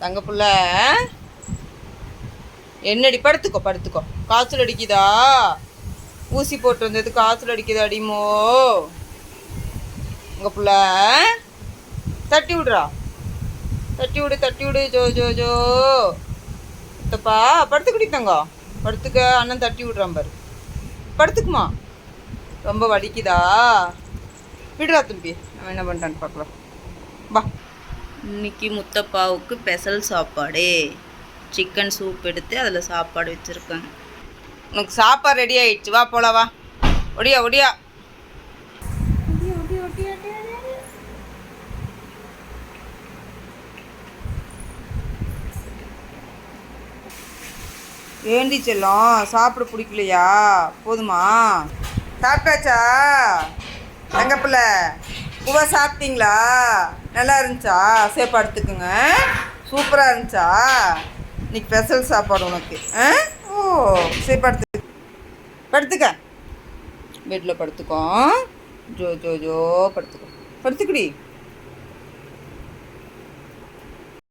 தங்க புள்ள என்னடி? படுத்துக்கோ படுத்துக்கோ. காய்ச்சல் அடிக்குதா? ஊசி போட்டு வந்தது காய்ச்சல் அடிக்குதா அடிமோ? உங்க புள்ள தட்டி விடுறா. தட்டி விடு தட்டி விடு. ஜோ ஜோ ஜோ தப்பா. படுத்துக்கிடி தங்க. படுத்துக்க. அண்ணன் தட்டி விடுறான் பாரு. படுத்துக்குமா? ரொம்ப வலிக்குதா? விடுறா தம்பி. நம்ம என்ன பண்ணுறான்னு பார்க்கலாம். வா. இன்னைக்கு முத்தப்பாவுக்கு ஸ்பெஷல் சாப்பாடு. சிக்கன் சூப் எடுத்து அதில் சாப்பாடு வச்சுருக்காங்க. உனக்கு சாப்பாடு ரெடி ஆகிடுச்சு. வா போல. வா ஒடியா ஒடியா. ஏண்டி செல்லம் சாப்பிட பிடிக்கலையா? போதுமா? சாப்பிட்டாச்சா தங்கப்பிள்ள? பூவா சாப்பிட்டீங்களா? நல்லா இருந்துச்சா? சரி படுத்துக்குங்க. சூப்பராக இருந்துச்சா? இன்னைக்கு ஸ்பெஷல் சாப்பாடு உனக்கு. ஓ சரி படுத்துக்க. பெட்டில் படுத்துக்கோ. ஜோ ஜோ ஜோ படுத்துக்கோ. படுத்துக்கடி.